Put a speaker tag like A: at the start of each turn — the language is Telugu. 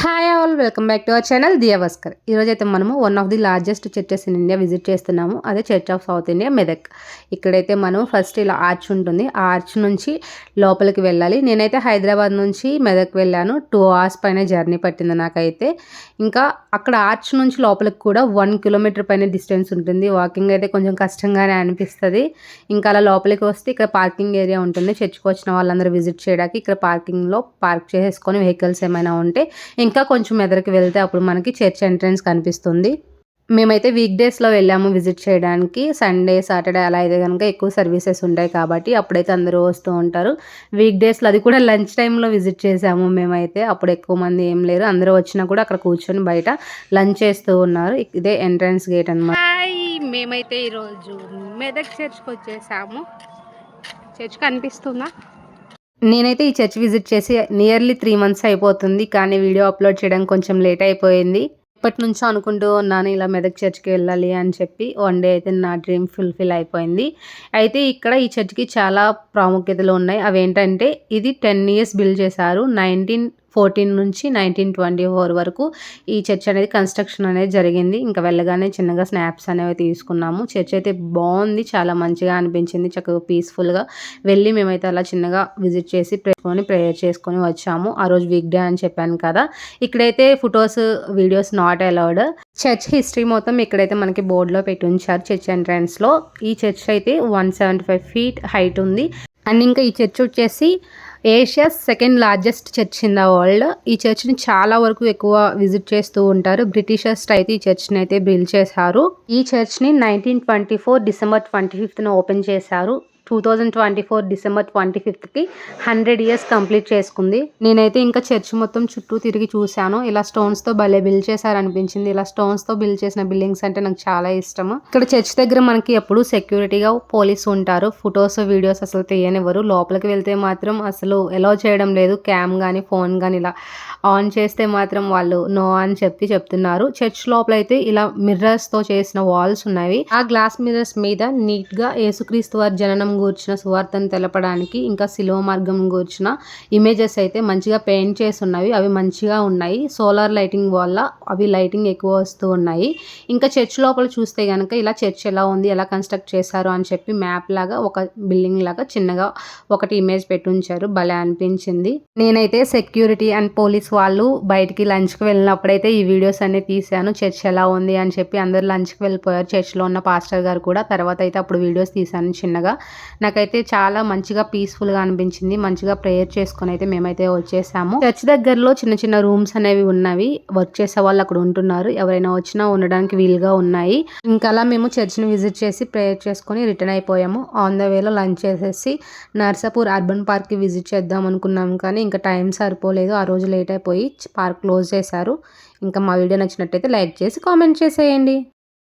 A: Hi all, welcome back to our channel Diya Bhaskar. ఈరోజు అయితే మనము one of the largest churches in India visit చేస్తున్నాము. అదే church of South India Medak. ఇక్కడైతే మనం ఫస్ట్ ఇలా ఆర్చ్ ఉంటుంది, ఆ ఆర్చ్ నుంచి లోపలికి వెళ్ళాలి. నేనైతే హైదరాబాద్ నుంచి మెదక్ వెళ్ళాను. 2 hours పైన జర్నీ పట్టింది నాకైతే. ఇంకా అక్కడ ఆర్చ్ నుంచి లోపలికి కూడా 1 kilometer పైన డిస్టెన్స్ ఉంటుంది. వాకింగ్ అయితే కొంచెం కష్టంగానే అనిపిస్తుంది. ఇంకా అలా లోపలికి వస్తే ఇక్కడ పార్కింగ్ ఏరియా ఉంటుంది. చర్చ్కి వచ్చిన వాళ్ళందరూ విజిట్ చేయడానికి ఇక్కడ పార్కింగ్లో పార్క్ చేసేసుకొని వెహికల్స్ ఏమైనా ఉంటే ఇంకా కొంచెం ఎదరికి వెళ్తే అప్పుడు మనకి చర్చ్ ఎంట్రన్స్ కనిపిస్తుంది. మేమైతే వీక్ డేస్లో వెళ్ళాము విజిట్ చేయడానికి. సండే, సాటర్డే అలా అయితే కనుక ఎక్కువ సర్వీసెస్ ఉంటాయి కాబట్టి అప్పుడైతే అందరూ వస్తూ ఉంటారు. వీక్ డేస్లో అది కూడా లంచ్ టైంలో విజిట్ చేసాము మేమైతే. అప్పుడు ఎక్కువ మంది ఏం లేరు, అందరూ వచ్చినా కూడా అక్కడ కూర్చొని బయట లంచ్ చేస్తూ ఉన్నారు. ఇదే ఎంట్రన్స్ గేట్ అనమాట. మేమైతే ఈరోజు మెదక్ చర్చ్కి వచ్చేసాము. చర్చ్ కనిపిస్తుందా? నేనైతే ఈ చర్చ్ విజిట్ చేసి నియర్లీ 3 months అయిపోతుంది, కానీ వీడియో అప్లోడ్ చేయడానికి కొంచెం లేట్ అయిపోయింది. ఇప్పటి నుంచో అనుకుంటూ ఉన్నాను ఇలా మెదక్ చర్చ్కి వెళ్ళాలి అని చెప్పి. వన్ డే అయితే నా డ్రీమ్ ఫుల్ఫిల్ అయిపోయింది. అయితే ఇక్కడ ఈ చర్చ్కి చాలా ప్రాముఖ్యతలు ఉన్నాయి. అవేంటంటే ఇది 10 years బిల్డ్ చేశారు. 1914 నుంచి 1924 వరకు ఈ చర్చ్ అనేది కన్స్ట్రక్షన్ అనేది జరిగింది. ఇంకా వెళ్ళగానే చిన్నగా స్నాప్స్ అనేవి తీసుకున్నాము. చర్చ్ అయితే బాగుంది, చాలా మంచిగా అనిపించింది. చక్కగా పీస్ఫుల్గా వెళ్ళి మేమైతే అలా చిన్నగా విజిట్ చేసి ప్రేయర్ చేసుకొని వచ్చాము. ఆ రోజు వీక్ డే అని చెప్పాను కదా. ఇక్కడైతే photos, videos not allowed. Church history మొత్తం ఇక్కడైతే మనకి బోర్డులో పెట్టి ఉంచారు. చర్చ్ ఎంట్రన్స్లో ఈ చర్చ్ అయితే 175 feet హైట్ ఉంది. అండ్ ఇంకా ఈ చర్చ్ వచ్చేసి Asia's 2nd largest church in the world. ఈ చర్చ్ని చాలా వరకు ఎక్కువ విజిట్ చేస్తూ ఉంటారు. బ్రిటిషర్స్ అయితే ఈ చర్చ్ని అయితే బిల్డ్ చేశారు. ఈ చర్చ్ని 1924 December 25th ఓపెన్ చేశారు. 2024 December 25th 100 years కంప్లీట్ చేసుకుంది. నేనైతే ఇంకా చర్చ్ మొత్తం చుట్టూ తిరిగి చూశాను. ఇలా స్టోన్స్తో భలే బిల్డ్ చేశారనిపించింది. ఇలా స్టోన్స్తో బిల్డ్ చేసిన బిల్డింగ్స్ అంటే నాకు చాలా ఇష్టము. ఇక్కడ చర్చ్ దగ్గర మనకి ఎప్పుడు సెక్యూరిటీగా పోలీసు ఉంటారు. ఫొటోస్, వీడియోస్ అసలు తీయనివ్వరు. లోపలికి వెళ్తే మాత్రం అసలు అలౌ చేయడం లేదు. క్యామ్ కానీ ఫోన్ కానీ ఇలా ఆన్ చేస్తే మాత్రం వాళ్ళు నో అని చెప్తున్నారు. చర్చ్ లోపల అయితే ఇలా మిర్రర్స్తో చేసిన వాల్స్ ఉన్నవి. ఆ గ్లాస్ మిర్రర్స్ మీద నీట్గా యేసుక్రీస్తు వారి జననం గూర్చిన సువార్తను తెలపడానికి, ఇంకా శిలువ మార్గం గూర్చిన ఇమేజెస్ అయితే మంచిగా పెయింట్ చేసి ఉన్నవి. అవి మంచిగా ఉన్నాయి. సోలార్ లైటింగ్ వల్ల అవి లైటింగ్ ఎక్కువ వస్తూ ఉన్నాయి. ఇంకా చర్చ్ లోపల చూస్తే కనుక ఇలా చర్చ్ ఎలా ఉంది, ఎలా కన్స్ట్రక్ట్ చేశారు అని చెప్పి మ్యాప్ లాగా ఒక బిల్డింగ్ లాగా చిన్నగా ఒకటి ఇమేజ్ పెట్టి ఉంచారు. భలే అనిపించింది. నేనైతే సెక్యూరిటీ అండ్ పోలీస్ వాళ్ళు బయటికి లంచ్కి వెళ్ళినప్పుడైతే ఈ వీడియోస్ అన్ని తీశాను. చర్చ్ ఎలా ఉంది అని చెప్పి. అందరు లంచ్కి వెళ్ళిపోయారు, చర్చ్లో ఉన్న పాస్టర్ గారు కూడా. తర్వాత అయితే అప్పుడు వీడియోస్ తీశాను చిన్నగా. నాకైతే చాలా మంచిగా పీస్ఫుల్గా అనిపించింది. మంచిగా ప్రేయర్ చేసుకొని అయితే మేమైతే వచ్చేసాము. చర్చ్ దగ్గరలో చిన్న చిన్న రూమ్స్ అనేవి ఉన్నవి. వర్క్ చేసే వాళ్ళు అక్కడ ఉంటున్నారు. ఎవరైనా వచ్చినా ఉండడానికి వీలుగా ఉన్నాయి. ఇంకా అలా మేము చర్చ్ని విజిట్ చేసి ప్రేయర్ చేసుకొని రిటర్న్ అయిపోయాము. ఆన్ ద వేలో లంచ్ చేసేసి నర్సాపూర్ అర్బన్ పార్క్కి విజిట్ చేద్దాం అనుకున్నాము, కానీ ఇంకా టైం సరిపోలేదు. ఆ రోజు లేట్ అయిపోయి పార్క్ క్లోజ్ చేశారు. ఇంకా మా వీడియో నచ్చినట్టయితే లైక్ చేసి కామెంట్ చేసేయండి.